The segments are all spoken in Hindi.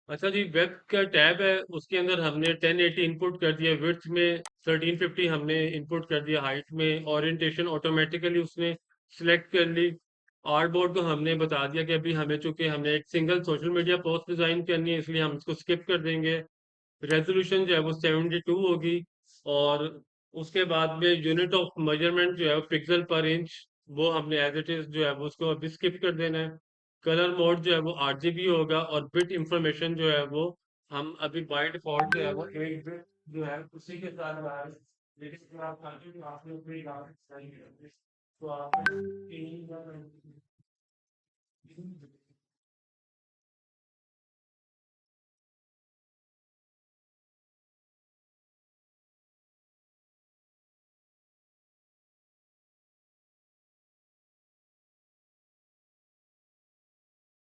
अच्छा जी, वेब का टैब है, उसके अंदर हमने 1080 इनपुट कर दिया, विड्थ में 1350 हमने इनपुट कर दिया, हाइट में ओरिएंटेशन ऑटोमेटिकली उसने सिलेक्ट कर ली। आर्ट बोर्ड को हमने बता दिया कि अभी हमें, चूंकि हमने एक single social media post design करनी है, इसलिए हम इसको स्किप कर देंगे। रेजोल्यूशन जो है वो 72 होगी। और उसके बाद में यूनिट ऑफ मेजरमेंट जो है वो पिक्सल पर इंच, वो हमने एज इट इज जो है वो उसको अभी स्किप कर देना है। कलर मोड जो है वो RGB होगा, और बिट इंफॉर्मेशन जो है वो हम अभी बाय डिफॉल्ट जो है वो 8 बिट जो है उसी के साथ आ रहा है। लेकिन अगर आप चाहते हो कि आपने कोई ग्राफिक्स नहीं है, तो आप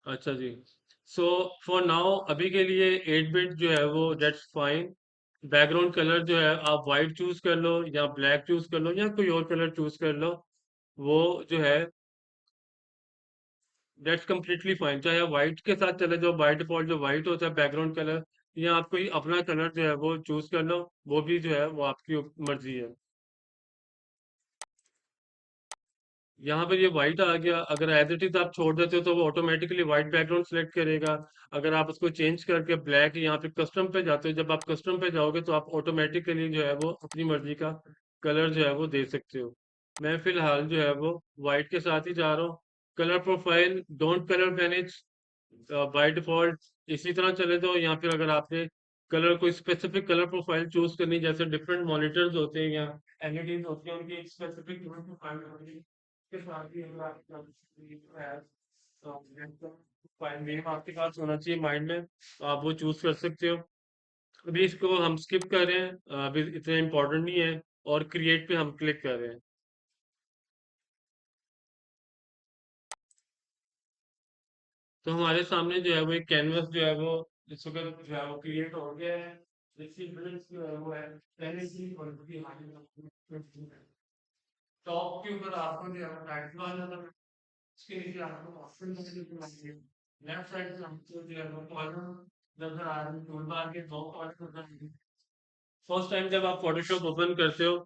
अच्छा जी। सो फॉर नाउ अभी के लिए 8 बिट जो है वो दैट्स फाइन। बैकग्राउंड कलर जो है आप वाइट चूज कर लो, या ब्लैक चूज कर लो, या कोई और कलर चूज कर लो। वो जो है दैट्स कम्प्लीटली फाइन। चाहे आप वाइट के साथ चले जाओ, बाय डिफॉल्ट जो वाइट होता है बैकग्राउंड कलर, या आप कोई अपना कलर जो है वो चूज कर लो। वो भी जो है वो आपकी मर्जी है। यहाँ पर ये व्हाइट आ गया, अगर एज इट इज आप छोड़ देते हो तो वो ऑटोमेटिकली व्हाइट बैकग्राउंड सेलेक्ट करेगा। अगर आप उसको चेंज करके ब्लैक, यहाँ पे कस्टम पे जाते हो, जब आप कस्टम पे जाओगे तो आप ऑटोमेटिकली जो है वो अपनी मर्जी का कलर जो है वो दे सकते हो। मैं फिलहाल जो है वो व्हाइट के साथ ही जा रहा हूँ। Colour profile don't colour manage, by default इसी तरह चले जाओ। या फिर अगर आपने कलर कोई स्पेसिफिक कलर प्रोफाइल चूज करनी, जैसे डिफरेंट मॉनिटर्स होते हैं या एलईडीज होती हैं, उनकी एक स्पेसिफिक कलर प्रोफाइल होती है, के साथ ही अगर फाइल नेम आपके पास होना चाहिए माइंड में, तो आप वो चूज कर सकते हो। अभी इसको हम स्किप कर रहे हैं, अभी इतना इम्पोर्टेंट नहीं है। और क्रिएट पे हम क्लिक कर रहे हैं। तो हमारे सामने जो है वो एक कैनवस जो है वो इस वक्त जो है वो क्रिएट हो गया है। देखिए bullets जो है वो है पहले की क्वालिटी हमारी टॉप के ऊपर आपको जो है वो टाइटल आ जाता है। उसके नीचे आपको ऑप्शन नजर आएंगे। लेफ्ट साइड से हमको जो है वो कॉलम नजर आ रहे हैं, टूल बार के दो कॉलम नजर आएंगे। फर्स्ट टाइम जब आप फोटोशॉप ओपन करते हो,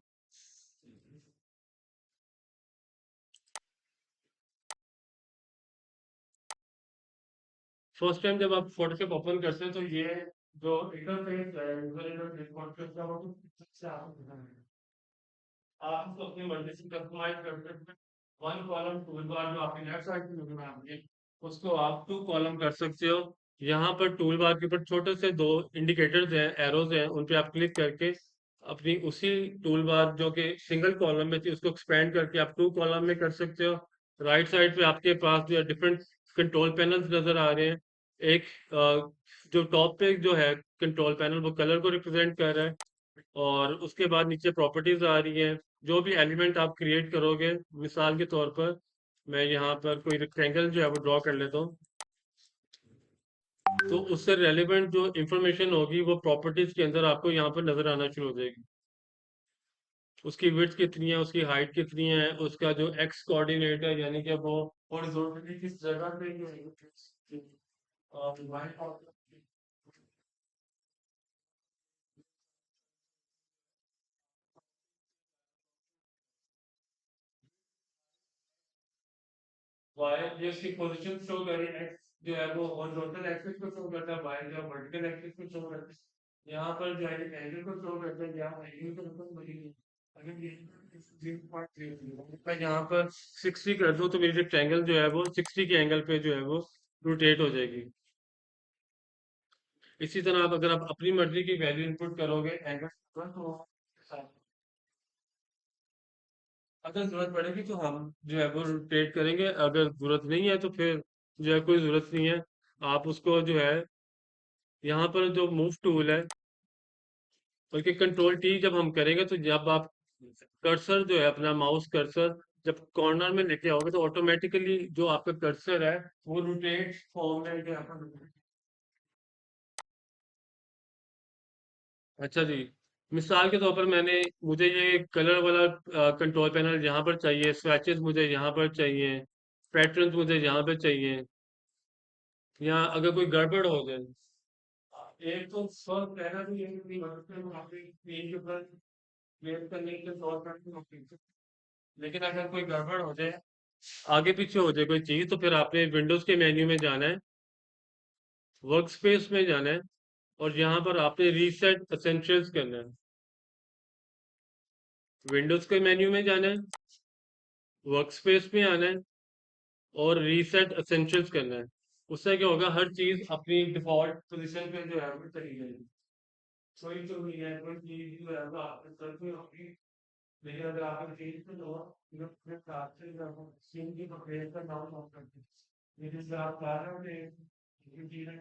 फर्स्ट टाइम जब आप फोटोशॉप ओपन करते हो तो ये जो इंटरफेस है, यूजर इंटरफेस फोटोशॉप का, वो कुछ से आपको दिखाना है। आप उसको अपनी मर्जी से कस्टमाइज कर सकते हैं। वन कॉलम टूल बार जो आपकी लेफ्ट साइड में नजर आ रही है, उसको आप टू कॉलम कर सकते हो। यहाँ पर टूल बार के ऊपर छोटे से दो इंडिकेटर्स हैं, एरोज हैं, उन पे आप क्लिक करके अपनी उसी टूल बार जो कि सिंगल कॉलम में थी, उसको एक्सपेंड करके आप टू कॉलम में कर सकते हो। राइट साइड पे आपके पास जो है डिफरेंट कंट्रोल पैनल्स नजर आ रहे हैं। एक जो टॉप पे जो है कंट्रोल पैनल, वो कलर को रिप्रेजेंट कर रहा है। और उसके बाद नीचे प्रॉपर्टीज आ रही है। जो भी एलिमेंट आप क्रिएट करोगे, मिसाल के तौर पर मैं यहाँ पर कोई रेक्टेंगल जो है वो ड्रॉ कर लेता हूँ, तो उससे रेलिवेंट जो इंफॉर्मेशन होगी वो प्रॉपर्टीज के अंदर आपको यहाँ पर नजर आना शुरू हो जाएगी। उसकी विड्थ कितनी है, उसकी हाइट कितनी है, उसका जो एक्स कोऑर्डिनेट है, यानी कि वो हॉरिजॉन्टली किस जगह पे जो है, और वाई ये उसकी पोजीशन शो करे, एक्स जो है वो हॉरिजॉन्टल एक्सिस को शो करता है, वाई जो है वर्टिकल एक्सिस को शो करता है। यहाँ पर जो है एंगल को शो करता है, यहाँ एंगल को मतलब वही है। अगर ये 0.0 मैं यहाँ पर 60 कर दूं, तो मेरी रेक्टेंगल जो है वो 60 के एंगल पे जो है वो रोटेट हो जाएगी। इसी तरह आप, अगर आप अपनी मर्जी की वैल्यू इनपुट करोगे एंगल पर, तो अगर जरूरत पड़ेगी तो हम जो है वो रोटेट करेंगे, अगर जरूरत नहीं है तो फिर जो है कोई जरूरत नहीं है। आप उसको जो है, यहाँ पर जो मूव टूल है, बल्कि कंट्रोल टी जब हम करेंगे, तो जब आप कर्सर जो है अपना माउस कर्सर जब कॉर्नर में लेके आओगे, तो ऑटोमेटिकली जो आपका कर्सर है वो रोटेट फॉर्म में जो है अच्छा जी। मिसाल के तौर पर मुझे ये कलर वाला कंट्रोल पैनल यहाँ पर चाहिए, स्वेचेस मुझे यहाँ पर चाहिए, पैटर्न्स मुझे यहाँ पे चाहिए, या अगर कोई गड़बड़ हो जाए, एक तो सॉल्व रहना भी है कि वहाँ पे वहाँ पे पेन के ऊपर वेट करने के सॉल्व करने के, लेकिन अगर कोई गड़बड़ हो जाए, आगे पीछे हो जाए कोई चीज, तो फिर आपने विंडोज के मेन्यू में जाना है, वर्क स्पेस में जाना है, और यहाँ पर आपने रीसेट एसेंशियल्स करना है। विंडोज के मेन्यू में जाना है, वर्क स्पेस में आना है, और रीसेट एसेंशियल्स करना है। उससे क्या होगा, हर चीज अपनी डिफॉल्ट पोजीशन पे जो है वो चली जाएगी। कोई तो नहीं है, कोई चीज जो है वो आपके तरफ में होगी, लेकिन अगर आपने चेंज कर लो, जो फिर आपसे जो है वो सीन की प्रोग्रेस का डाउन ऑफ कर दी, लेकिन जब आप चाह रहे हो कि ये चीजें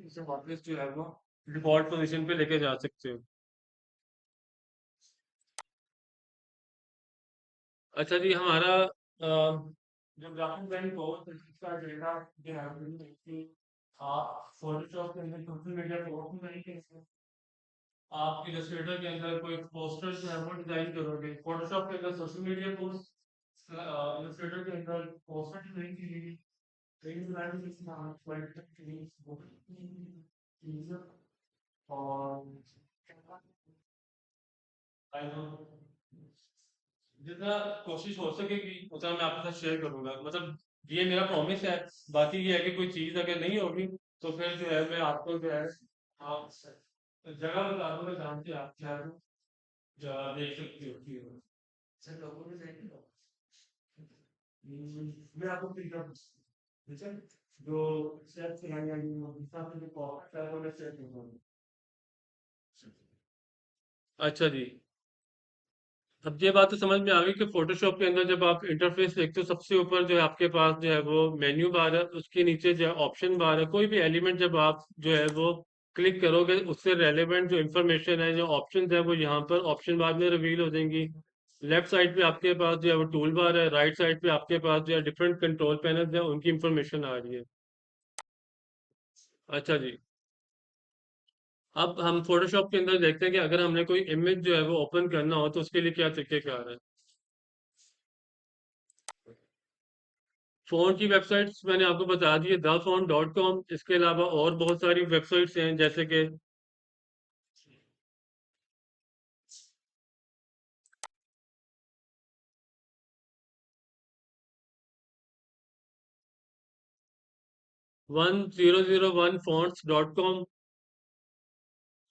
इसे वापस जो है वो डिफॉल्ट पोजीशन पे लेके जा सकते हो। अच्छा जी, हमारा जो ग्राफिक डिजाइन कोर्स है, इसका डेटा जो है कि आप फोटोशॉप के अंदर सोशल मीडिया पोस्ट नहीं करेंगे, आप इलस्ट्रेटर के अंदर कोई पोस्टर जो है वो डिजाइन करोगे, फोटोशॉप के अंदर सोशल मीडिया पोस्ट, इलस्ट्रेटर के अंदर पोस्टर डिजाइन कीजिए, कई डिजाइन इसमें चीज़ और जितना कोशिश हो सकेगी उतना मैं आपके साथ शेयर करूंगा, मतलब ये मेरा प्रॉमिस है। बाकी ये है कि कोई चीज अगर नहीं होगी तो फिर जो है मैं आपको जो है आप जगह बता दूंगा जहाँ से आप चाहे तो देख सकते हो चीज़। सर लोगों ने देख लो। मैं आपको पिकअप, ठीक है, जो सेट चलाएंगे वो दूसरा जो पॉकेट है वो मैं सेट करूंगा। अच्छा जी, अब ये बात तो समझ में आ गई कि फोटोशॉप के अंदर जब आप इंटरफेस देखते हो, सबसे ऊपर जो है आपके पास जो है वो मेन्यू बार है, उसके नीचे जो है ऑप्शन बार है। कोई भी एलिमेंट जब आप जो है वो क्लिक करोगे, उससे रेलेवेंट जो इंफॉर्मेशन है, जो ऑप्शन है, वो यहाँ पर ऑप्शन बार में रिवील हो जाएंगी। लेफ्ट साइड पे आपके पास जो है वो टूल बार है, राइट साइड पे आपके पास जो है डिफरेंट कंट्रोल पैनल है, उनकी इंफॉर्मेशन आ रही है। अच्छा जी, अब हम फोटोशॉप के अंदर देखते हैं कि अगर हमने कोई इमेज जो है वो ओपन करना हो तो उसके लिए क्या तरीकेकार है। फोन की वेबसाइट्स मैंने आपको बता दी है, thefont.com। इसके अलावा और बहुत सारी वेबसाइट्स हैं, जैसे कि 1001fonts.com।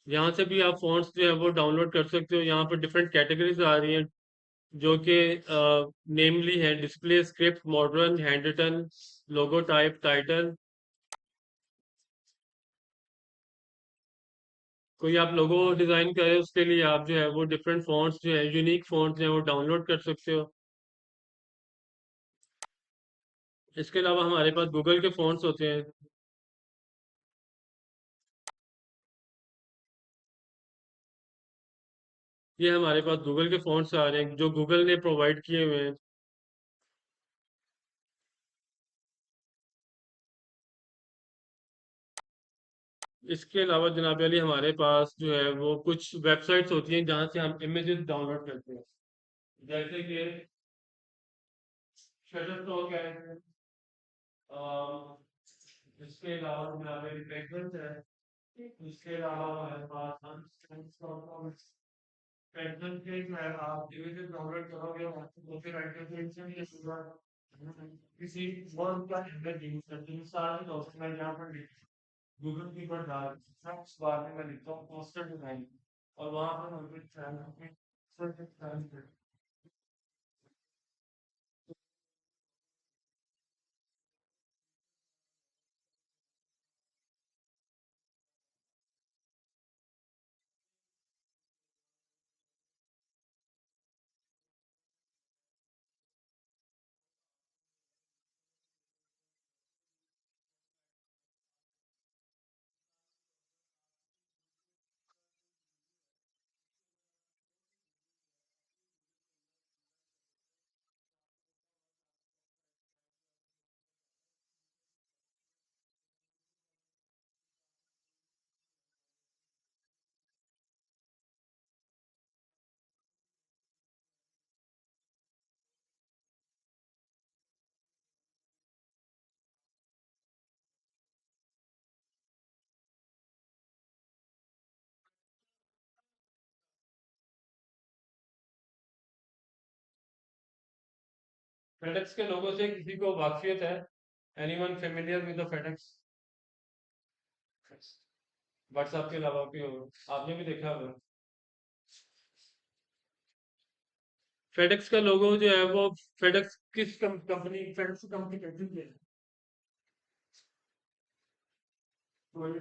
यहाँ से भी आप फॉन्ट्स जो है वो डाउनलोड कर सकते हो। यहाँ पर डिफरेंट कैटेगरीज आ रही हैं, जो कि नेमली है display, script, modern, hand written, logo type, title. कोई आप लोगो डिजाइन करें, उसके लिए आप जो है वो डिफरेंट फॉन्ट्स जो है, यूनिक फॉन्ट्स हैं, वो डाउनलोड कर सकते हो। इसके अलावा हमारे पास गूगल के फॉन्ट्स होते हैं। ये हमारे पास गूगल के फॉन्ट्स आ रहे हैं जो गूगल ने प्रोवाइड किए हुए हैं। इसके अलावा जनाब अली, हमारे पास जो है वो कुछ वेबसाइट्स होती हैं जहाँ से हम इमेजेस डाउनलोड करते हैं, जैसे कि शटरस्टॉक है, इसके अलावा जनाब अली पेगमेंट है, इसके अलावा हमारे पास पेगमेंट के जो है आप इमेजेस डाउनलोड करोगे, आपको कॉपीराइट के लिए किसी वन का इमेज यूज करते हैं, सारे डॉक्यूमेंट यहाँ पर गूगल की पर डाल सर्च बार में मैं लिखता हूँ पोस्टर डिजाइन, और वहां पर मुझे चैनल में सर्च फेडेक्स के लोगों से किसी को वाकफियत है? Anyone familiar with the FedEx? WhatsApp के अलावा भी हो, आपने भी देखा होगा। फेडेक्स का लोगो जो है वो, फेडेक्स किस कंपनी, फेडेक्स कंपनी कहती है? कोई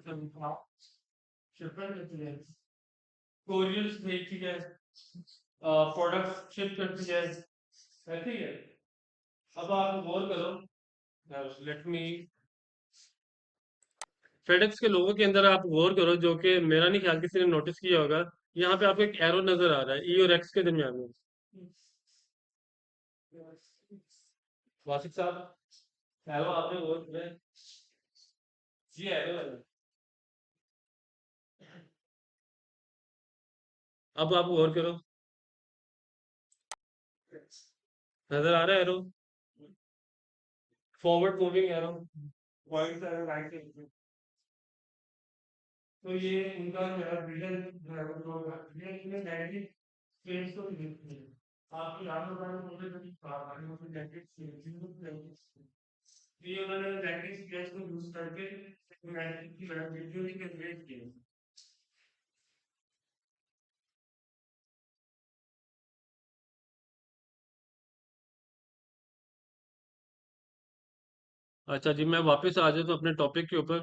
शिपमेंट करती है, कोरियर्स भेजती है, प्रोडक्ट शिप करती है, ऐसी है। अब आप गौर करो, लेट मी, फेडेक्स के लोगों के अंदर आप गौर करो, जो कि मेरा नहीं ख्याल किसी ने नोटिस किया होगा। यहाँ पे आपको एक एरो नजर आ रहा है ई और एक्स के दरमियान में। वासिफ साहब, एरो आपने गौर किया है? जी एरो है। अब आप गौर करो, नजर आ रहा है arrow? Forward moving arrow, point right. तो ये उनका जो है विजन जो है वो ये इन्हें नेगेटिव स्पेस को भी देखती है। आपकी याद होगा उन्होंने कभी कहा मुझे नेगेटिव स्पेस, ये उन्होंने नेगेटिव स्पेस को यूज करके नेगेटिव की वीडियो भी जनरेट की। अच्छा जी, मैं वापस आ जाता हूँ अपने टॉपिक के ऊपर।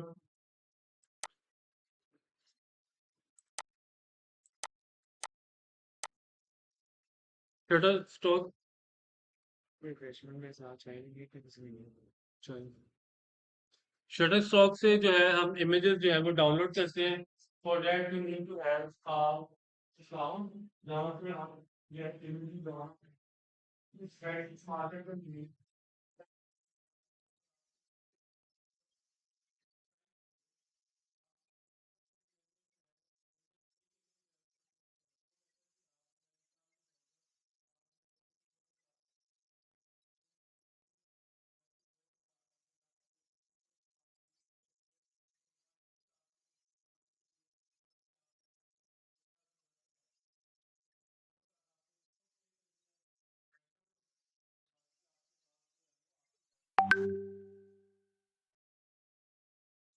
शटल स्टॉक रिफ्रेशमेंट में साथ चाहिए कि किसी नहीं। शटर स्टॉक से जो है हम इमेजेस जो है वो डाउनलोड करते हैं। For that you need to have account जहाँ पे हम ये इमेजेस जहाँ इस साइट मार्केट में।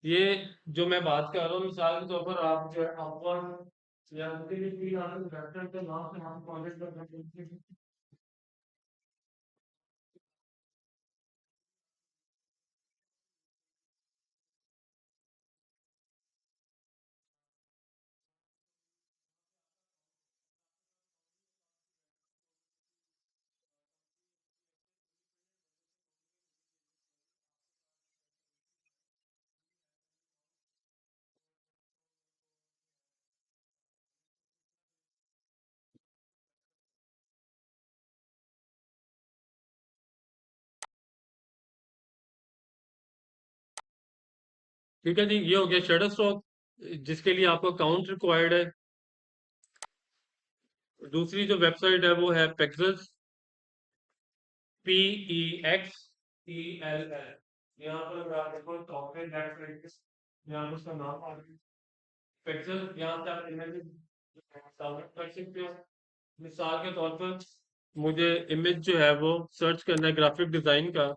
ये जो मैं बात कर रहा हूँ, मिसाल के तौर पर आप जो है अपवर्ड या किसी भी फील्ड आने वेबसाइट पे वहाँ से हम कॉन्टेक्ट कर सकते हैं। ठीक है जी, ये हो गया शटर स्टॉक, जिसके लिए आपको अकाउंट रिक्वायर्ड है। दूसरी जो वेबसाइट है वो है पेक्सल्स, PEXELL। यहाँ पर अगर आप देखो टॉप पे वेबसाइट, यहाँ पर उसका नाम आ रहा है पेक्सल। यहाँ से आप इमेज डाउनलोड कर सकते हो। मिसाल के तौर पर मुझे इमेज जो है वो सर्च करना है ग्राफिक डिजाइन का,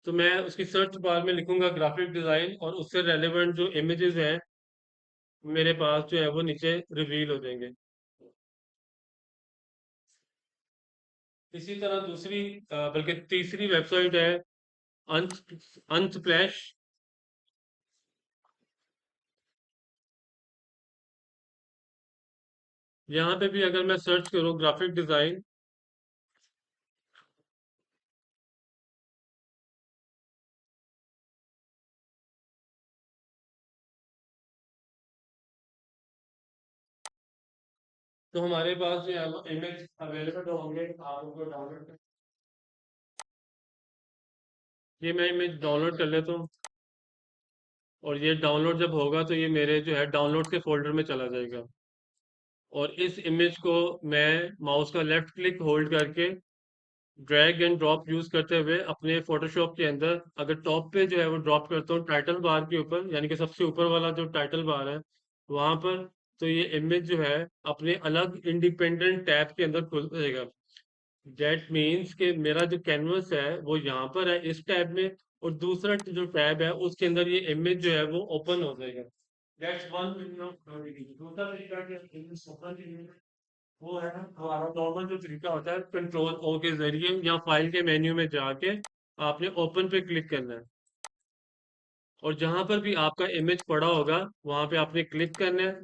तो मैं उसकी सर्च बार में लिखूंगा ग्राफिक डिजाइन, और उससे रेलेवेंट जो इमेजेस हैं मेरे पास जो है वो नीचे रिवील हो जाएंगे। इसी तरह दूसरी बल्कि तीसरी वेबसाइट है अंत अंतप्लैश। यहाँ पे भी अगर मैं सर्च करूँ ग्राफिक डिजाइन, तो हमारे पास जो है वो इमेज अवेलेबल होंगे, आप उनको डाउनलोड कर। ये मैं इमेज डाउनलोड कर लेता हूँ, और ये डाउनलोड जब होगा तो ये मेरे जो है डाउनलोड के फोल्डर में चला जाएगा। और इस इमेज को मैं माउस का लेफ्ट क्लिक होल्ड करके ड्रैग एंड ड्रॉप यूज करते हुए अपने फोटोशॉप के अंदर, अगर टॉप पे जो है वो ड्रॉप करता हूँ टाइटल बार के ऊपर, यानी कि सबसे ऊपर वाला जो टाइटल बार है वहां पर, तो ये इमेज जो है अपने अलग इंडिपेंडेंट टैब के अंदर खुल जाएगा। दैट मीन्स कि मेरा जो कैनवस है वो यहाँ पर है इस टैब में, और दूसरा जो टैब है उसके अंदर ये इमेज जो है वो ओपन हो जाएगा। That's one way of doing it. दूसरा तरीका कि इमेज ओपन करने का, वो है हमारा नॉर्मल जो तरीका होता है, कंट्रोल ओ के जरिए या फाइल के मेन्यू में जाके आपने ओपन पे क्लिक करना है, और जहां पर भी आपका इमेज पड़ा होगा वहां पे आपने क्लिक करना है,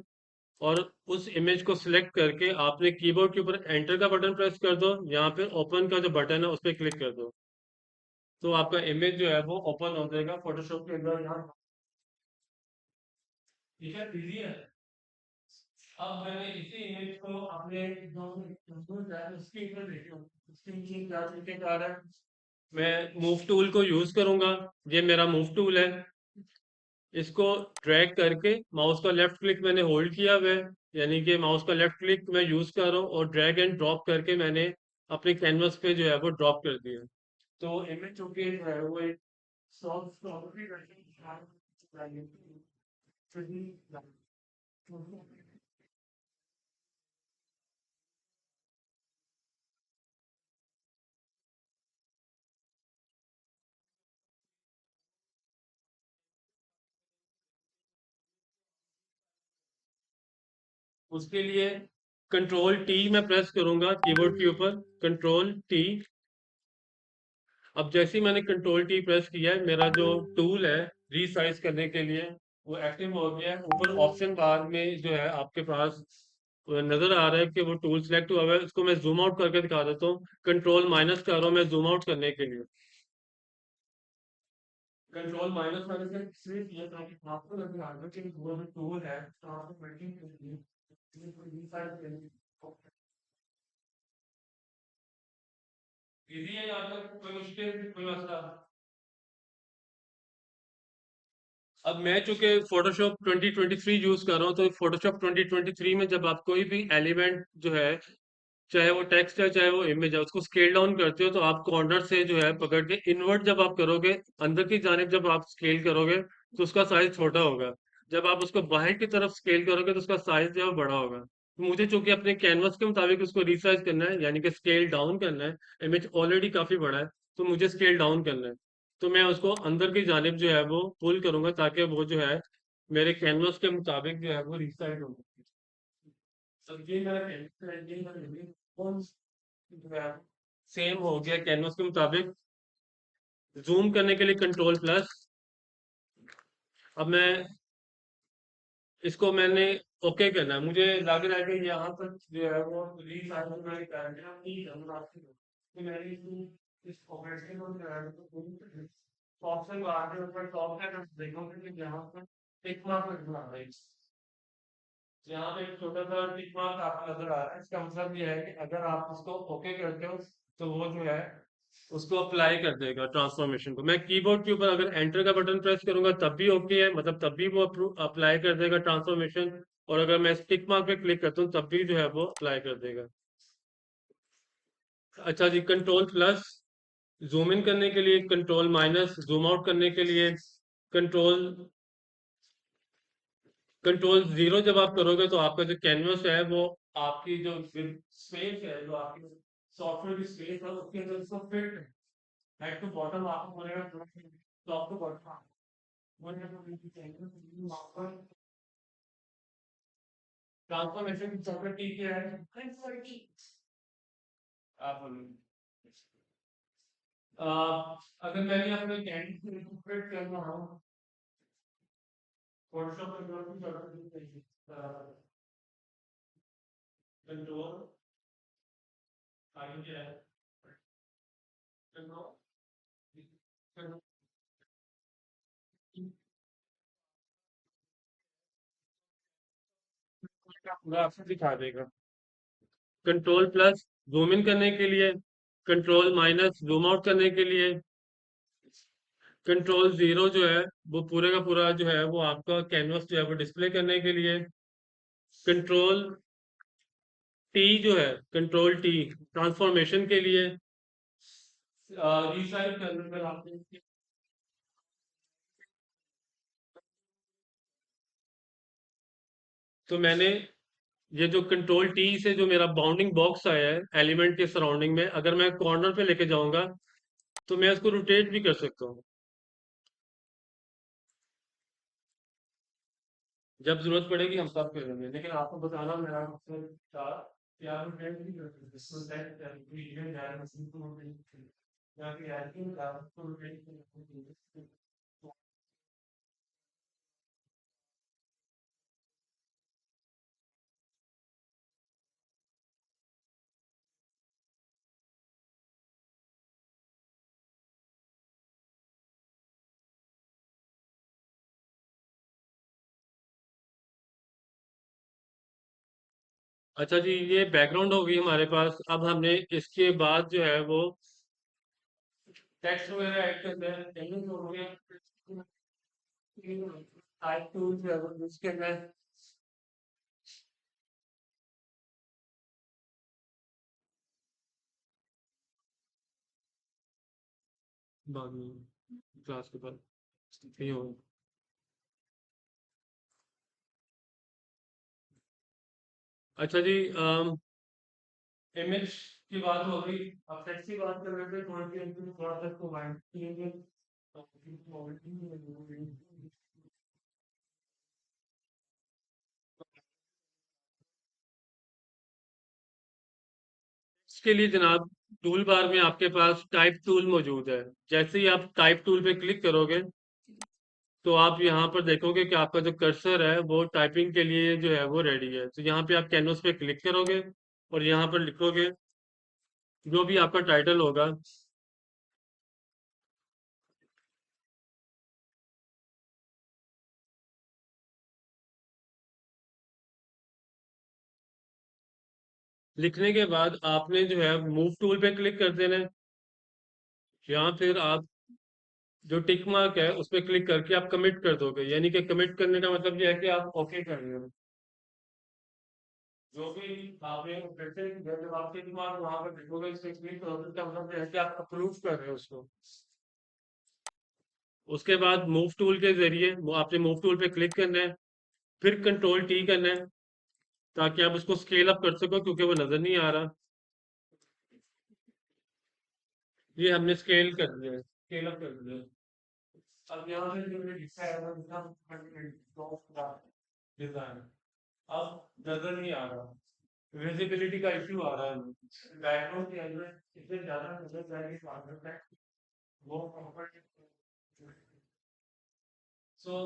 और उस इमेज को सिलेक्ट करके आपने कीबोर्ड के ऊपर एंटर का बटन प्रेस कर दो, यहाँ पे ओपन का जो बटन है उस पर क्लिक कर दो, तो आपका इमेज जो है वो ओपन हो जाएगा फोटोशॉप के अंदर यहाँ। ठीक है, इजी है। अब मैंने इसी इमेज को अपने जो टूल है उसके ऊपर देखा, उसके नीचे क्या तरीकेकार है। मैं मूव टूल को यूज करूंगा। ये मेरा मूव टूल है। इसको ड्रैग करके माउस का लेफ्ट क्लिक मैंने होल्ड किया हुआ है, यानी कि माउस का लेफ्ट क्लिक मैं यूज कर रहा हूँ, और ड्रैग एंड ड्रॉप करके मैंने अपने कैनवस पे जो है वो ड्रॉप कर दिया। तो इमेज चूंकि जो है वो एक सॉफ्ट कॉपी उसके लिए कंट्रोल टी मैं प्रेस करूंगा कीबोर्ड के ऊपर, कंट्रोल टी। अब जैसे ही मैंने कंट्रोल टी प्रेस किया है, मेरा जो टूल है रीसाइज करने के लिए वो एक्टिव हो गया है। ऊपर ऑप्शन बार में जो है आपके पास नजर आ रहा है कि वो टूल सेलेक्ट हुआ हुआ है। इसको मैं जूम आउट करके दिखा देता हूँ। कंट्रोल माइनस कर रहा हूँ मैं जूम आउट करने के लिए। कंट्रोल माइनस मैंने से इसलिए किया ताकि आपको लगे आगे कि वो जो टूल है तो आपको वर्किंग के लिए रीसाइज करने इजी है। यहाँ तक कोई मुश्किल कोई मसला? अब मैं चूंकि फोटोशॉप 2023 यूज कर रहा हूँ, तो फोटोशॉप 2023 में जब आप कोई भी एलिमेंट जो है, चाहे वो टेक्स्ट है चाहे वो इमेज है, उसको स्केल डाउन करते हो तो आप कॉर्नर से जो है पकड़ के इनवर्ट जब आप करोगे, अंदर की जानिब जब आप स्केल करोगे तो उसका साइज छोटा होगा। जब आप उसको बाहर की तरफ स्केल करोगे तो उसका साइज जो है वो बड़ा होगा। तो मुझे चूंकि अपने कैनवस के मुताबिक उसको रिसाइज करना है, यानी कि स्केल डाउन करना है। इमेज ऑलरेडी काफी बड़ा है, तो मुझे स्केल डाउन करना है। तो मैं उसको अंदर की जानिब जो है वो पुल करूंगा, ताकि वो जो है मेरे कैनवस के मुताबिक जो है वो रिसाइज हो। तो ये मेरा सेम हो गया कैनवस के मुताबिक। जूम करने के लिए कंट्रोल प्लस। अब मैं इसको मैंने ओके करना है। मुझे लग रहा है कि यहाँ तक जो है वो रीसाइज मैंने कर दिया कि मैंने इस ऑपरेशन को जो है तो ऑप्शन को आगे ऊपर टॉप है, तो देखोगे कि यहाँ पर टिक मार्क लगना है। यहाँ पे एक छोटा सा टिक मार्क आपको नजर आ रहा है। इसका मतलब ये है कि अगर आप उसको ओके करते हो तो वो जो है उसको अप्लाई कर देगा ट्रांसफॉर्मेशन को। मैं कीबोर्ड के ऊपर अगर एंटर का बटन प्रेस करूंगा तब भी ओके है, मतलब तब भी वो अप्लाई कर देगा ट्रांसफॉर्मेशन। और अगर मैं टिक मार्क पे क्लिक करता हूँ तब भी जो है वो अप्लाई कर देगा। अच्छा जी, कंट्रोल प्लस जूम इन करने के लिए, कंट्रोल माइनस जूम आउट करने के लिए, कंट्रोल कंट्रोल जीरो जब आप करोगे तो आपका जो कैनवस है वो आपकी जो स्पेस है, जो आपकी सॉफ्टवेयर की स्पेस है उसके अंदर उसको फिट हेड टू बॉटम आपको बोलेगा टॉप टू बॉटम ट्रांसफॉर्मेशन की सॉफ्टवेयर की क्या है आप बोलो। अगर मैंने अपने कैंडिडेट को फिट करना हो फोटोशॉप में कंट्रोल आगे क्या है, कंट्रोल पूरा आपसे दिखा देगा। कंट्रोल प्लस जूम इन करने के लिए, कंट्रोल माइनस जूम आउट करने के लिए, कंट्रोल जीरो जो है वो पूरे का पूरा जो है वो आपका कैनवस जो है वो डिस्प्ले करने के लिए, कंट्रोल टी जो है, कंट्रोल टी ट्रांसफॉर्मेशन के लिए, रिसाइज करने में आपने तो मैंने ये जो कंट्रोल टी से जो मेरा बाउंडिंग बॉक्स आया है एलिमेंट के सराउंडिंग में, अगर मैं कॉर्नर पे लेके जाऊंगा तो मैं इसको रोटेट भी कर सकता हूँ जब जरूरत पड़ेगी। हम सब करेंगे, लेकिन आपको बताना मेरा मकसद था कि आप रोटेट भी कर सकते हैं। इसको सेट करें इवेंट जाए मशीन को रोटेट करें या फिर ऐसे ही आप को रोटेट करें। अच्छा जी, ये बैकग्राउंड होगी हमारे पास। अब हमने इसके बाद जो है वो टेक्स्ट वगैरह ऐड करते हैं। पेमेंट हो गया, टाइप टूल जो है वो यूज करना है। बाद में क्लास के बाद ये होगा। अच्छा जी, इमेज की बात हो गई। अब टेक्स्ट की बात कर रहे थे थोड़ी सी, थोड़ा सा इसको वाइड करेंगे। इसके लिए जनाब टूल बार में आपके पास टाइप टूल मौजूद है। जैसे ही आप टाइप टूल पे क्लिक करोगे तो आप यहाँ पर देखोगे कि आपका जो कर्सर है वो टाइपिंग के लिए जो है वो रेडी है। तो यहाँ पे आप कैनवस पे क्लिक करोगे और यहाँ पर लिखोगे जो भी आपका टाइटल होगा। लिखने के बाद आपने जो है मूव टूल पे क्लिक कर देना है, या फिर आप जो टिक मार्क है उस पर क्लिक करके आप कमिट कर दोगे। यानी कि कमिट करने का मतलब ये है कि आप ओके कर रहे हो। जो भी आपने फिर से जब आप टिक मार्क वहां पर लिखोगे, इस पे क्लिक करोगे, इसका मतलब ये है कि आप अप्रूव कर रहे हो उसको। उसके बाद मूव टूल के जरिए वो आपने मूव टूल पे क्लिक करना है, फिर कंट्रोल टी करना है ताकि आप उसको स्केल अप कर सको, क्योंकि वो नजर नहीं आ रहा। ये हमने स्केल कर दिया है, स्केल अप कर दिया है। अब यहाँ पे जो मैंने लिखा है वो लिखा डिजाइन अब नजर नहीं आ रहा। विजिबिलिटी का इश्यू आ रहा है बैकग्राउंड के अंदर। इससे ज्यादा नजर जाएगी स्वागत है वो प्रॉपर्टी। सो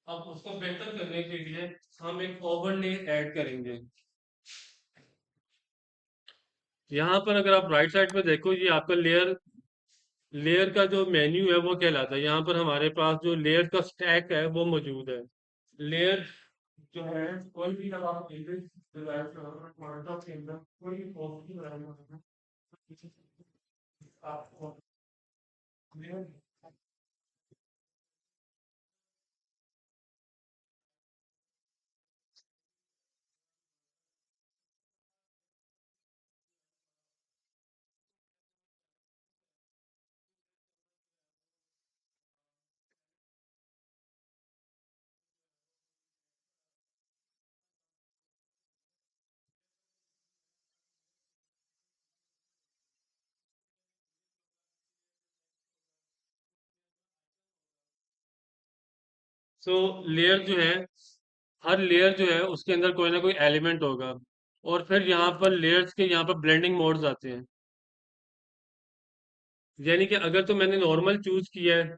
अब उसको बेहतर करने के लिए हम एक ओवरले ऐड करेंगे। यहाँ पर अगर आप राइट साइड पे देखो, ये आपका लेयर लेयर का जो मेन्यू है वो कहलाता है। यहाँ पर हमारे पास जो लेयर का स्टैक है वो मौजूद है। लेयर जो है कोई भी जब आप इमेज डिजाइन करोगे फोटोशॉप के अंदर कोई भी पोस्ट की बनाना आपको लेयर। सो लेयर जो है, हर लेयर जो है उसके अंदर कोई ना कोई एलिमेंट होगा। और फिर यहाँ पर लेयर्स के यहाँ पर ब्लेंडिंग मोड्स आते हैं। यानी कि अगर तो मैंने नॉर्मल चूज किया है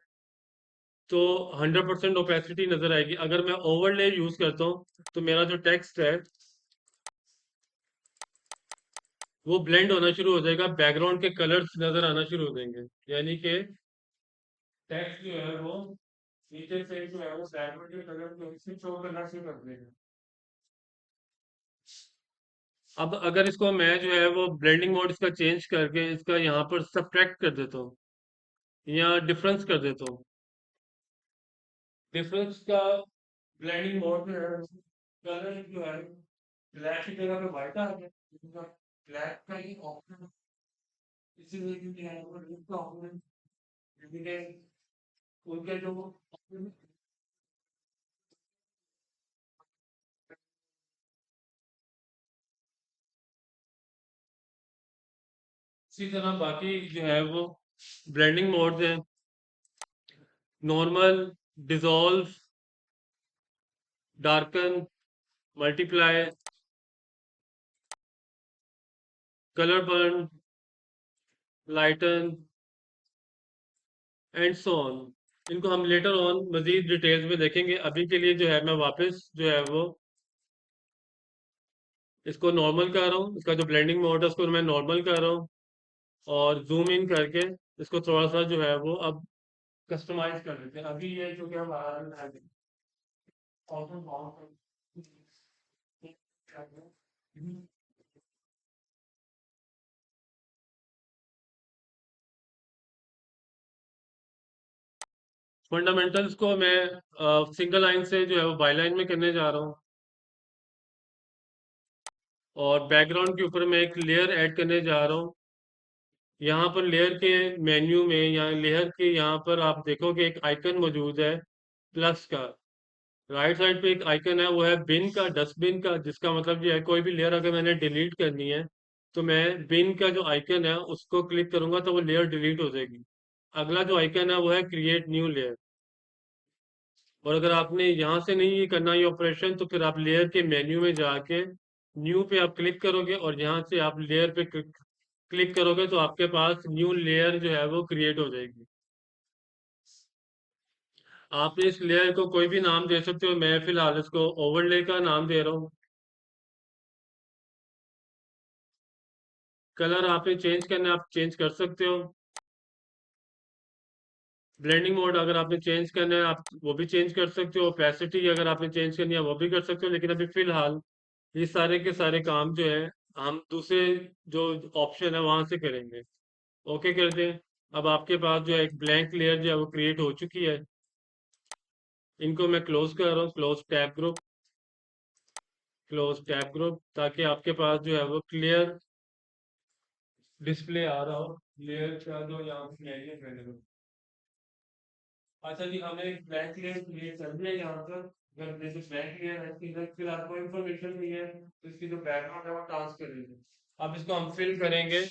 तो 100% ओपेसिटी नजर आएगी। अगर मैं ओवरले यूज करता हूँ तो मेरा जो टेक्स्ट है वो ब्लेंड होना शुरू हो जाएगा, बैकग्राउंड के कलर्स नजर आना शुरू हो जाएंगे। यानी कि टेक्स्ट जो है वो नीचे से जो है वो बैकग्राउंड के कलर को इससे शो करना शुरू कर देगा। अब अगर इसको मैं जो है वो ब्लेंडिंग मोड इसका चेंज करके इसका यहाँ पर सब्ट्रैक्ट कर देता हूँ या डिफरेंस कर देता हूँ। डिफरेंस का ब्लेंडिंग मोड जो है कलर जो है ब्लैक की जगह पे व्हाइट आ गया। ब्लैक का ही ऑप्शन इसीलिए क्योंकि यहाँ पर इसका ऑप्शन उनके जो इसी तरह बाकी जो है वो ब्लेंडिंग मोड्स हैं, normal, dissolve, darken, multiply, colour burn, lighten and so on. इनको हम लेटर ऑन मजीद डिटेल्स में देखेंगे। अभी के लिए जो है मैं वापस जो है वो इसको नॉर्मल कर रहा हूँ, इसका जो ब्लेंडिंग मोड है उसको मैं नॉर्मल कर रहा हूँ, और जूम इन करके इसको थोड़ा सा जो है वो अब कस्टमाइज कर लेते हैं। अभी ये जो कि हम फंडामेंटल्स को मैं सिंगल लाइन से जो है वो बाई लाइन में करने जा रहा हूँ, और बैकग्राउंड के ऊपर मैं एक लेयर ऐड करने जा रहा हूँ। यहाँ पर लेयर के मेन्यू में या लेयर के यहाँ पर आप देखोगे एक आइकन मौजूद है प्लस का। राइट साइड पे एक आइकन है, वो है बिन का, डस्टबिन का, जिसका मतलब ये है कोई भी लेयर अगर मैंने डिलीट करनी है तो मैं बिन का जो आइकन है उसको क्लिक करूंगा तो वो लेयर डिलीट हो जाएगी। अगला जो आइकन है वो है क्रिएट न्यू लेयर। और अगर आपने यहाँ से नहीं ये करना ये ऑपरेशन, तो फिर आप लेयर के मेन्यू में जाके न्यू पे आप क्लिक करोगे, और यहाँ से आप लेयर पे क्लिक करोगे तो आपके पास न्यू लेयर जो है वो क्रिएट हो जाएगी। आप इस लेयर को कोई भी नाम दे सकते हो, मैं फिलहाल इसको ओवरले का नाम दे रहा हूँ। कलर आपने चेंज करना है, आप चेंज कर सकते हो। ब्लेंडिंग मोड अगर आपने चेंज करना है आप वो भी चेंज कर सकते हो। ओपेसिटी अगर आपने चेंज करनी है वो भी कर सकते हो। लेकिन अभी फिलहाल ये सारे के सारे काम जो है हम दूसरे जो ऑप्शन है वहां से करेंगे। ओके कर दें। अब आपके पास जो है एक ब्लैंक लेयर जो है वो क्रिएट हो चुकी है। इनको मैं क्लोज कर रहा हूँ, क्लोज टैब ग्रुप, ताकि आपके पास जो है वो क्लियर डिस्प्ले आ रहा हो लेयर का जो यहाँ पे एरिया अवेलेबल। अच्छा जी, हमने एक ब्लैंक लेयर क्रिएट कर दिया यहाँ पर। अगर जैसे ब्लैंक लेयर है इसके अंदर फिर आपको इन्फॉर्मेशन नहीं है तो इसकी जो बैकग्राउंड है वो ट्रांसफर करेंगे। अब इसको हम फिल करेंगे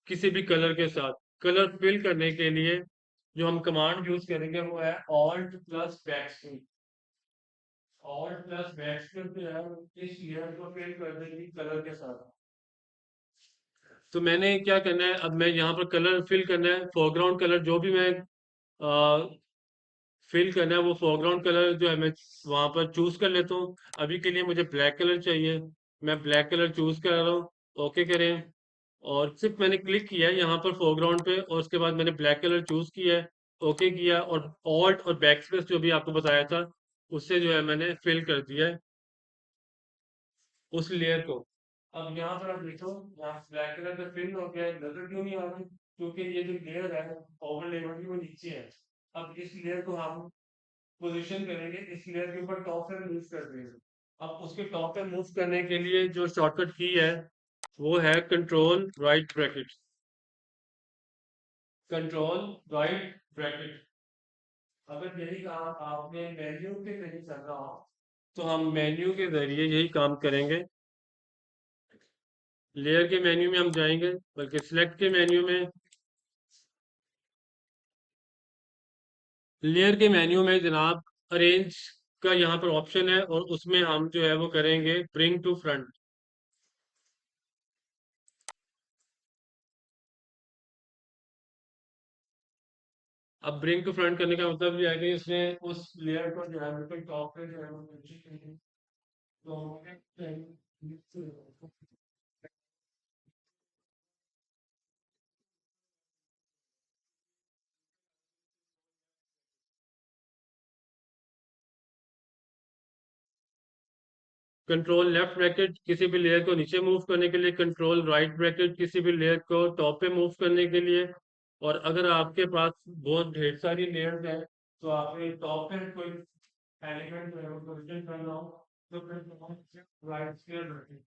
किसी भी कलर के साथ। कलर फिल करने के लिए जो हम कमांड यूज करेंगे वो है alt plus backspace. Alt plus backspace जो है इस लेयर को फिल कर देंगे कलर के साथ। तो मैंने क्या करना है, अब मैं यहाँ पर कलर फिल करना है, फोरग्राउंड कलर जो भी मैं फिल करना है वो फोरग्राउंड कलर जो है मैं वहां पर चूज कर लेता हूँ। अभी के लिए मुझे ब्लैक कलर चाहिए, मैं ब्लैक कलर चूज कर रहा हूँ। ओके करें, और सिर्फ मैंने क्लिक किया है यहाँ पर फोरग्राउंड पे, और उसके बाद मैंने ब्लैक कलर चूज किया है। ओके किया, और ऑल्ट और बैक स्पेस जो भी आपको बताया था उससे जो है मैंने फिल कर दिया है उस लेयर को। अब यहाँ पर आप देखो, यहाँ ब्लैक कलर का फिल हो गया है, नजर क्यों नहीं आ रही? क्योंकि ये जो लेयर है ओवरले वाली वो नीचे है। अब इस लेयर को हम पोजीशन करेंगे, इस लेयर के ऊपर टॉप पे मूव कर देंगे। अब उसके टॉप पे मूव करने के लिए जो शॉर्टकट की है वो है control right bracket. Control right bracket. अगर यही काम आपने मेन्यू के जरिए करना हो तो हम मेन्यू के जरिए यही काम करेंगे। लेयर के मेन्यू में हम जाएंगे, बल्कि सिलेक्ट के मेन्यू में, लेयर के मेन्यू में जनाब अरेंज का यहाँ पर ऑप्शन है, और उसमें हम जो है वो करेंगे ब्रिंग टू फ्रंट। अब ब्रिंग टू फ्रंट करने का मतलब ये है कि इसने उस लेयर को जो है बिल्कुल टॉप पे जो है वो तो कंट्रोल लेफ्ट ब्रैकेट किसी भी लेयर को नीचे मूव करने के लिए, कंट्रोल राइट ब्रैकेट किसी भी लेयर को टॉप पे मूव करने के लिए। और अगर आपके पास बहुत ढेर सारी लेयर्स हैं तो आपने टॉप पे कोई एलिमेंट जो है वो पोजीशन करना हो तो फिर राइट स्क्वायर ब्रैकेट,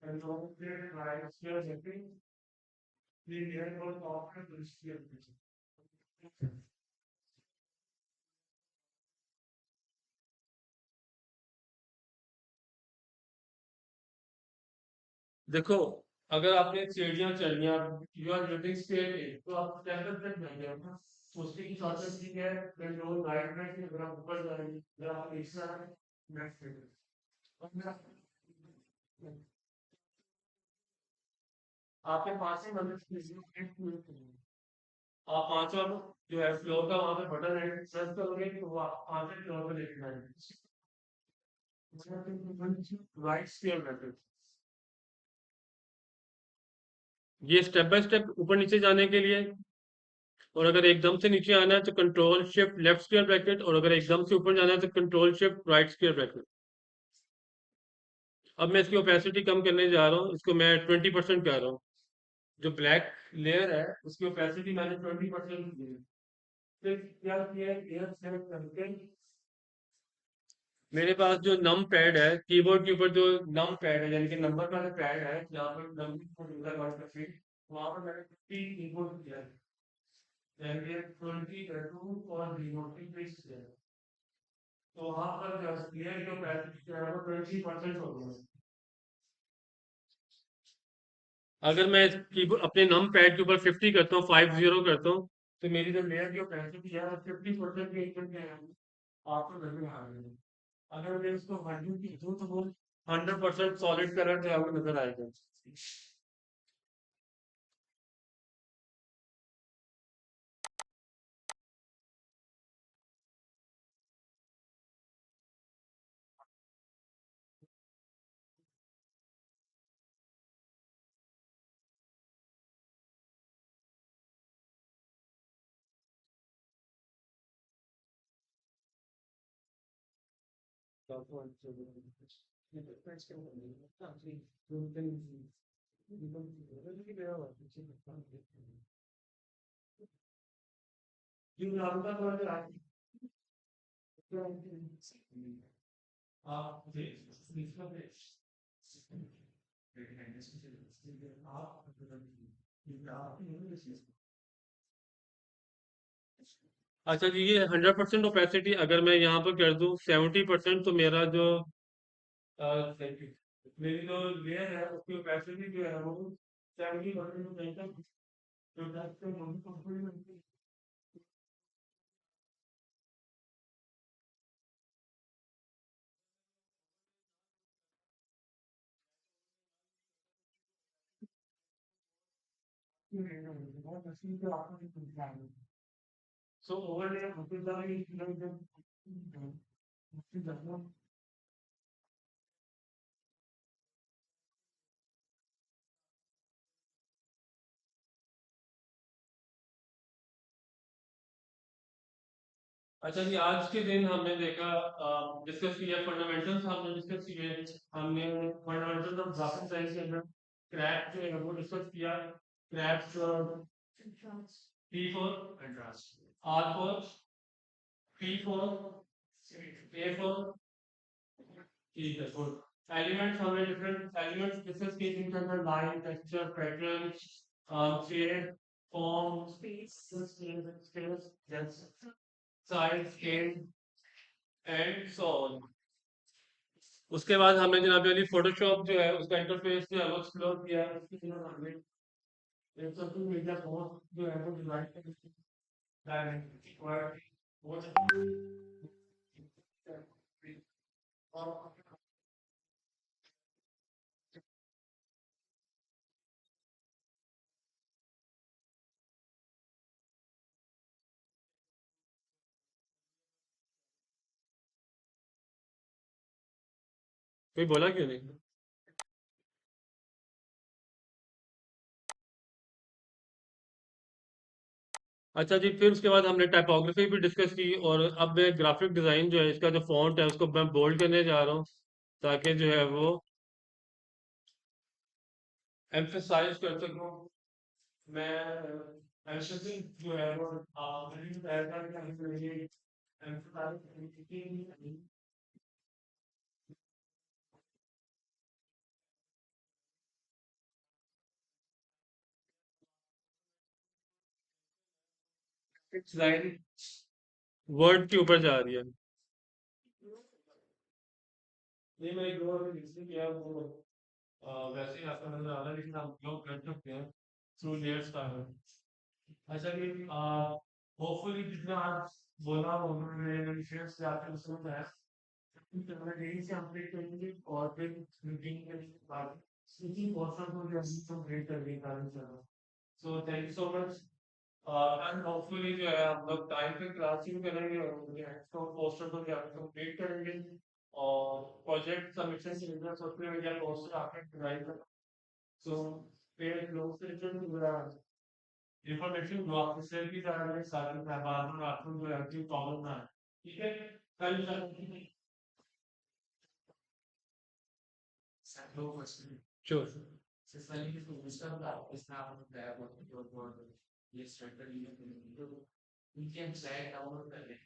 कंट्रोल से राइट स्क्वायर ब्रैकेट लेयर को टॉप पे पोजीशन करना। देखो, अगर आपने सीढ़ियाँ चढ़नी है, यू आर लिविंग स्टेट तो आप टेम्पल तक जाएंगे आप ना। उसकी की शॉर्टेज ठीक है, फिर जो राइट में कि अगर आप ऊपर जाएंगे, अगर आप नीचे जा रहे हैं, नेक्स्ट आपके पास ही मतलब आप पांचवा जो है फ्लोर का वहां पे बटन है, प्रेस करोगे तो वो आप पांचवें फ्लोर पे लेके जाएंगे। राइट स्टेयर मेथड, ये स्टेप बाय स्टेप ऊपर नीचे जाने के लिए। और अगर एकदम से नीचे आना है तो control shift left square bracket, और अगर एकदम से ऊपर जाना है तो control shift right square bracket. अब मैं इसकी ओपेसिटी कम करने जा रहा हूँ, इसको मैं 20% कर रहा हूँ। जो ब्लैक लेयर है उसकी ओपेसिटी मैंने 20% की है। फिर क्या किया है, एयर सेलेक्ट करके मेरे पास जो नम पैड है, कीबोर्ड के ऊपर जो नम पैड है यानी कि नंबर वाला पैड है, जहाँ पर नंबर वहां पर मैंने 50 कीबोर्ड किया है, यानी कि 22 और रिमोट की फिक्स किया है। तो वहां पर जो क्लियर जो पैड जो है वो 20% हो गया। अगर मैं कीबोर्ड अपने नम पैड के ऊपर 50 करता हूँ, 50 करता हूँ, तो मेरी जो लेयर की ओपेसिटी है 50% के ऊपर के आपको नजर आ रही है। अगर मैं इसको 100 की दूं तो वो 100% सॉलिड कलर जो है आपको नजर आएगा। अच्छा जी, ये 100% ओपेसिटी अगर मैं यहाँ पर कर दूं 70%, तो मेरा जो thank you। मेरी जो लेयर है उसकी ओपेसिटी जो है वो 70% तो that's the only component। So overlay of is like the अच्छा जी, आज के दिन हमने देखा, डिस्कस किया फंडामेंटल्स, हमने डिस्कस किए, हमने फंडामेंटल्स ऑफ ग्राफिक साइंस के अंदर क्रैक जो है वो डिस्कस किया। Crack P for R for P for A for, ठीक है गुड। एलिमेंट्स हमने डिफरेंट एलिमेंट्स डिस्कस किए जिनके अंदर line texture pattern shape form space size scale and so on. उसके बाद हमने जनाब अली फोटोशॉप जो है उसका इंटरफेस जो है वो एक्सप्लोर किया। उसके बाद हमने एक सोशल मीडिया पोस्ट जो है वो डिजाइन डायमेंशन वो और कोई बोला क्यों नहीं? अच्छा जी, फिर उसके बाद हमने टाइपोग्राफी भी डिस्कस की, और अब मैं ग्राफिक डिजाइन जो है इसका जो फॉन्ट है उसको मैं बोल्ड करने जा रहा हूँ, ताकि जो है वो एम्फेसाइज कर सकूँ। मैं एम्फेसिस जो है वो एम्फेसाइज लाइन वर्ड के ऊपर जा रही है। ये मैं एक दो बार किया वो वैसे ही आपका नजर आ रहा है, लेकिन आप लोग कर सकते हैं थ्रू लेयर्स का है। अच्छा कि होपफुली जितना आज बोला उन्होंने शेयर से आपके समझ आया, यही से अपडेट करेंगे और फिर मीटिंग के बाद स्पीकिंग पोर्शन को भी हम कंप्लीट करने का चलो। So thank you so much. And hopefully जो है हम लोग टाइम पे क्लास शुरू करेंगे और तो पोस्टर को भी आप कंप्लीट करेंगे और प्रोजेक्ट सबमिशन से लेकर सोशल मीडिया पोस्टर आपने डिजाइन कर। सो फिर लोग से जो इंफॉर्मेशन जो आपसे शेयर की जा रही है सारे बाद में आपको जो है प्रॉब्लम ना है। ठीक है, कल sure. Since when you do stuff that is not there, what your word is certainly we can say download the link.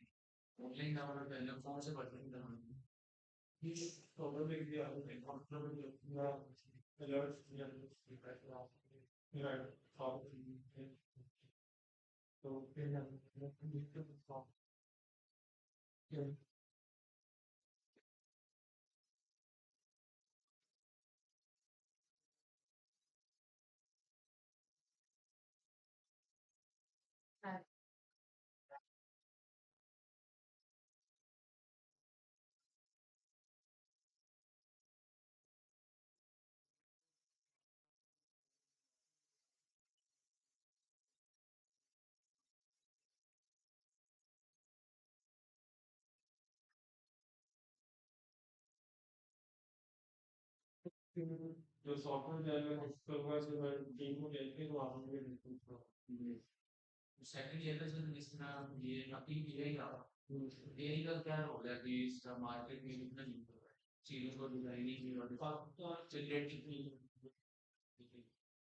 Only download the link forms of button down. He's probably the other thing. Probably the alerts, the right, probably. So, yeah. जो सॉफ्टवेयर डेवलपर उसको जो टीम को लेके तो आप मुझे बिल्कुल सेकंड ईयर का जो जिसमें ये अभी मिलेगा एआई का क्या हो गया कि इसका मार्केट में इतना नहीं हो रहा है चीजों को डिजाइनिंग की और जनरेटिव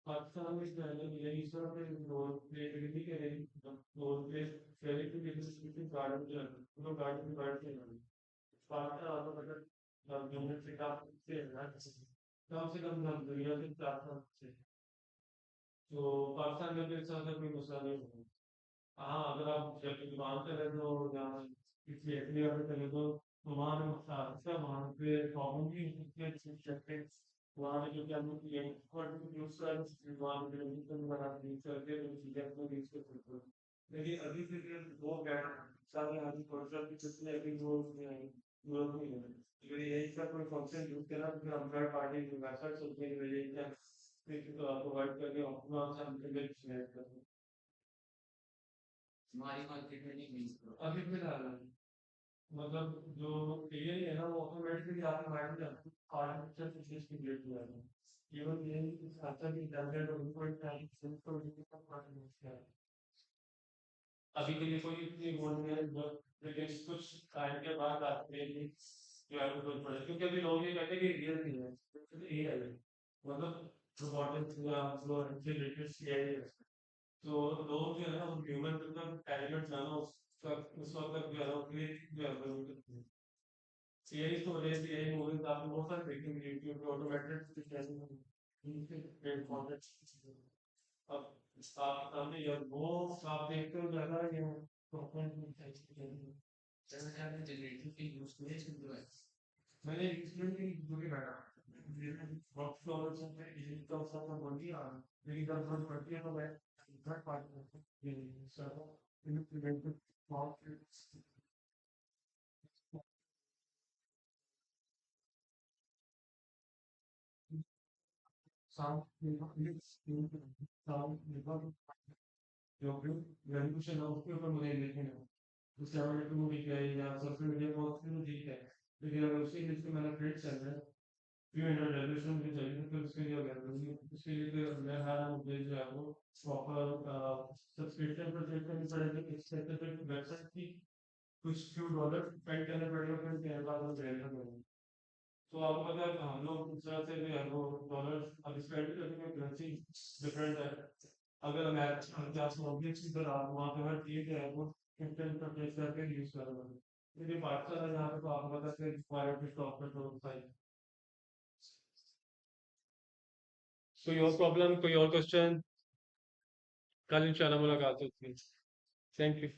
पाकिस्तान में पहले यही सब रोल प्ले भी करें रोल प्ले पहले की जैसे गार्डन के तो गार्डन में बैठ के पाकिस्तान वालों का यूनिट से कम से कम दुनिया के 4 साल से तो पाकिस्तान में एक साथ कोई मसला नहीं होगा। हाँ, अगर आप जब दुकान पे रहे तो जहाँ किसी ऐसी जगह पे चले तो वहाँ पे मसला आता है, वहाँ पे प्रॉब्लम भी सकते हैं। वहाँ पे जो क्या हम लोग ये यूज कर वहाँ पे टेलीविजन बना यूज करके तो चीजें अपने यूज कर सकते हैं। लेकिन अभी से जो वो क्या सारे आदमी प्रोडक्ट की कितने अभी वो यूरोप में है। अगर यही सब कोई फंक्शन यूज करा तो फिर हम थर्ड पार्टी वेबसाइट होती है यही क्या प्रोवाइड करके अपना हमसे शेयर करते हैं। हमारी मार्केट में नहीं मिल अभी फिलहाल मतलब जो एआई है ना वो ऑटोमेटिकली आपके माइंड में आर्टिफिशियल इंटेलिजेंस की क्रिएट किया है। केवल ये अच्छा कि टैबलेट और उनको एक टाइम से तो ये सब पार्ट है। अभी के लिए कोई इतनी वो नहीं है लेकिन कुछ टाइम के बाद आपके लिए जो है वो जरूरत पड़ेगी क्योंकि अभी लोग ये कहते हैं कि रियल नहीं है एआई है मतलब रोबोटिक्स या जो इनसे लेटेस्ट एआई है। तो लोग जो है ना वो ह्यूमन मतलब एलिमेंट लाना उस वक्त तक जो है वो क्रिएट जो है वो करते हैं। यही तो वजह से यही मूवीज आपने बहुत सारे देखेंगे यूट्यूब पे ऑटोमेटेड कैसे कॉन्टेंट अब आप सामने यार वो आप देखते हो ज्यादा ये जनरेटिव की यूज किए जो है मैंने रिसेंटली पूरी बैठा वर्कफ्लो में ये तो सब बोल दिया लेकिन जब जरूरत पड़ती है तो मैं थर्ड पार्टी ये सर्वर इम्प्लीमेंटेड sound sound जो भी रेवोल्यूशन है उसके ऊपर मुझे लिखना है उससे हमारे टू भी है या सोशल मीडिया पर उसमें ठीक है लेकिन अगर उसी लिस्ट में मेरा क्रेडिट चल रहा है फ्यू हंड्रेड रेवोल्यूशन मुझे चाहिए तो उसके लिए अगर उसके लिए तो मैं हर मुझे जो है वो प्रॉपर सब्सक्रिप्शन पर चेक करनी पड़ेगी एक स्पेसिफिक वेबसाइट की कुछ फ्यू डॉलर स्पेंड करने पड़ेगा फिर उसके बाद हम ट्रेलर करेंगे। तो आपको पता है हम लोग इस तरह से जो है वो डॉलर अब स्पेंड करने में करेंसी डिफरेंट है। अगर अमेरिका जहाँ से ऑब्जेक्ट्स की तरह आप वहाँ पे हर चीज जो है वो इंस्टेंट परचेज करके यूज कर रहे हैं लेकिन पाकिस्तान है यहाँ पे तो आपको पता है कि एक्सपायर पे स्टॉक पे तो होता ही। कोई और प्रॉब्लम कोई और क्वेश्चन कल इंशाल्लाह मुलाकात होती है। Thank you.